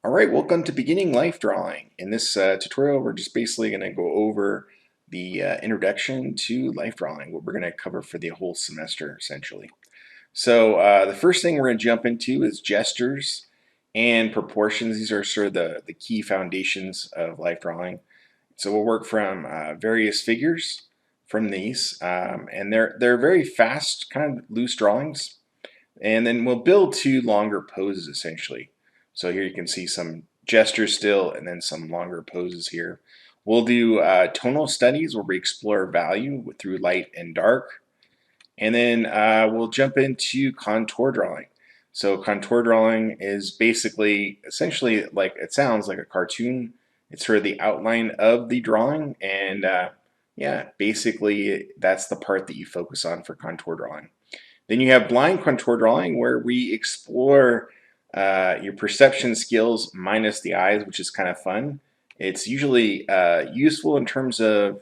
All right, welcome to Beginning Life Drawing. In this tutorial, we're just basically going to go over the introduction to life drawing, what we're going to cover for the whole semester, essentially. So the first thing we're going to jump into is gestures and proportions. These are sort of the key foundations of life drawing. So we'll work from various figures from these, and they're very fast, kind of loose drawings. And then we'll build two longer poses essentially. So here you can see some gestures still and then some longer poses here. We'll do tonal studies where we explore value through light and dark. And then we'll jump into contour drawing. So contour drawing is basically essentially like it sounds like a cartoon. It's sort of the outline of the drawing, and yeah, basically that's the part that you focus on for contour drawing. Then you have blind contour drawing, where we explore your perception skills minus the eyes, which is kind of fun. It's usually useful in terms of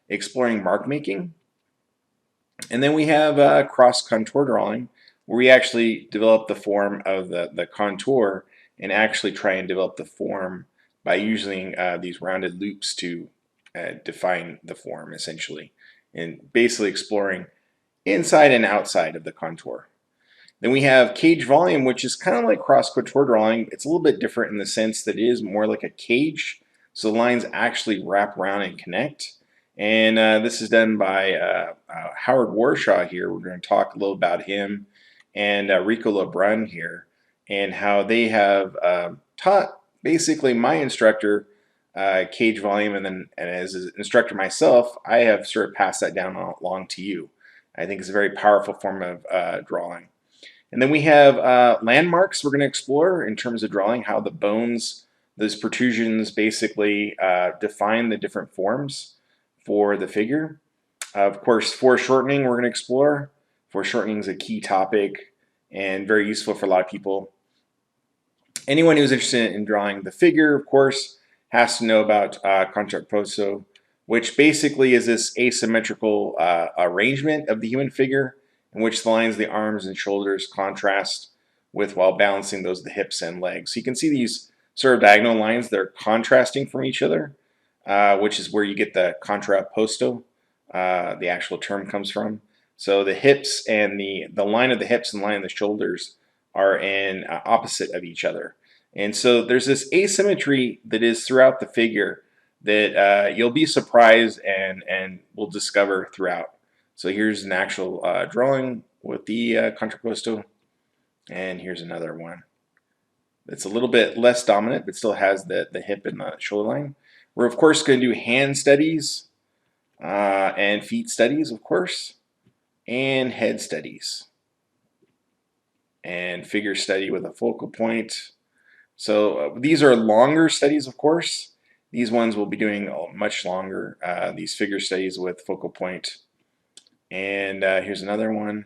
exploring mark making. And then we have cross contour drawing, where we actually develop the form of the contour and actually try and develop the form by using these rounded loops to define the form, essentially, and basically exploring inside and outside of the contour. Then we have cage volume, which is kind of like cross contour drawing. It's a little bit different in the sense that it is more like a cage. So the lines actually wrap around and connect. And this is done by Howard Warshaw here. We're going to talk a little about him and Rico Lebrun here and how they have taught basically my instructor cage volume, and then as an instructor myself, I have sort of passed that down along to you. I think it's a very powerful form of drawing. And then we have landmarks we're going to explore in terms of drawing, how the bones, those protrusions basically define the different forms for the figure. Of course, foreshortening we're going to explore. Foreshortening is a key topic and very useful for a lot of people. Anyone who's interested in drawing the figure, of course, has to know about Contrapposto, which basically is this asymmetrical arrangement of the human figure in which the lines of the arms and shoulders contrast with while balancing those of the hips and legs. So you can see these sort of diagonal lines that are contrasting from each other, which is where you get the contrapposto, the actual term comes from. So the hips and the line of the hips and the line of the shoulders are in opposite of each other. And so there's this asymmetry that is throughout the figure that you'll be surprised and will discover throughout. So here's an actual drawing with the Contrapposto, and here's another one. It's a little bit less dominant, but still has the hip and the shoulder line. We're of course going to do hand studies and feet studies, of course, and head studies, and figure study with a focal point. So these are longer studies, of course. These ones will be doing much longer, these figure studies with focal point. And here's another one.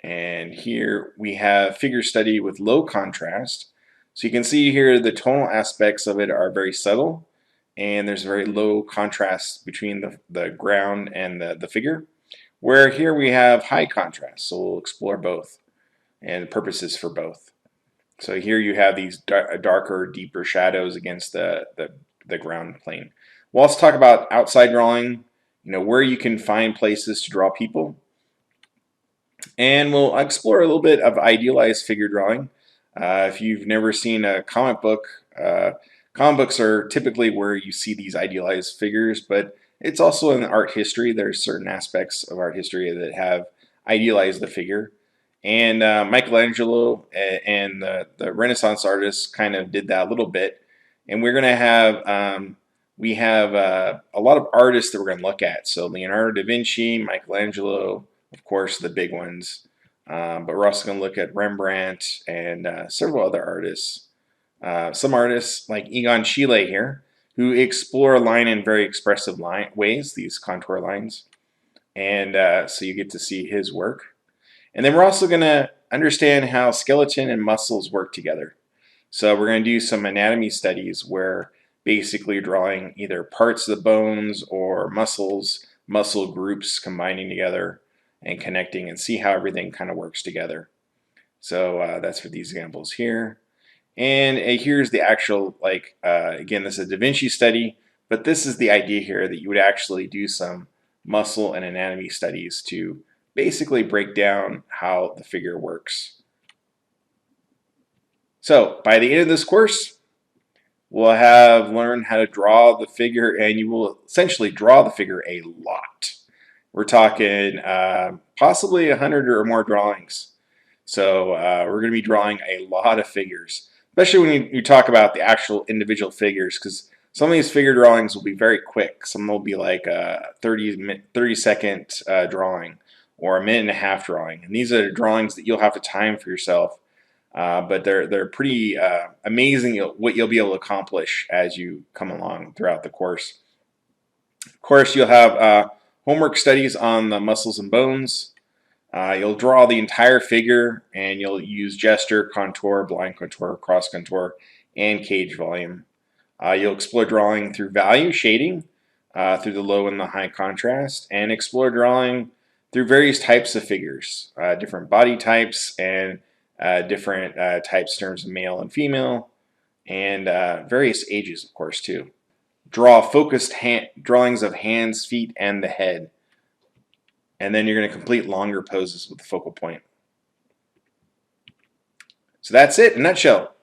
And here we have figure study with low contrast. So you can see here the tonal aspects of it are very subtle, and there's very low contrast between the ground and the figure. Where here we have high contrast, so we'll explore both and purposes for both. So here you have these darker, deeper shadows against the ground plane. We'll also talk about outside drawing, where you can find places to draw people. And we'll explore a little bit of idealized figure drawing. If you've never seen a comic book, comic books are typically where you see these idealized figures, but it's also in art history. There's certain aspects of art history that have idealized the figure. And Michelangelo and the Renaissance artists kind of did that a little bit. And we're going to have, we have a lot of artists that we're going to look at. So Leonardo da Vinci, Michelangelo, of course, the big ones. But we're also going to look at Rembrandt and several other artists. Some artists like Egon Schiele here, who explore line in very expressive ways, these contour lines. And so you get to see his work. And then we're also going to understand how skeleton and muscles work together. So we're going to do some anatomy studies where basically you're drawing either parts of the bones or muscles, muscle groups combining together and connecting, and see how everything kind of works together. So that's for these examples here. And here's the actual, like, again, this is a Da Vinci study, but this is the idea here that you would actually do some muscle and anatomy studies to basically break down how the figure works. So by the end of this course, we'll have learned how to draw the figure, and you will essentially draw the figure a lot. We're talking possibly 100 or more drawings. So we're going to be drawing a lot of figures, especially when you talk about the actual individual figures, because some of these figure drawings will be very quick. Some will be like a 30-second drawing or a minute and a half drawing. And these are drawings that you'll have to time for yourself. But they're pretty amazing what you'll be able to accomplish as you come along throughout the course. Of course, you'll have homework studies on the muscles and bones. You'll draw the entire figure, and you'll use gesture, contour, blind contour, cross contour, and cage volume. You'll explore drawing through value shading, through the low and the high contrast, and explore drawing through various types of figures, different body types, and different types in terms of male and female, and various ages, of course, too. Draw focused drawings of hands, feet, and the head. And then you're going to complete longer poses with the focal point. So that's it in a nutshell.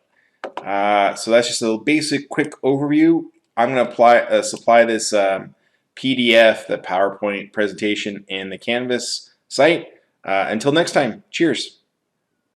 So that's just a little basic, quick overview. I'm going to supply this PDF, the PowerPoint presentation, in the Canvas site. Until next time, cheers.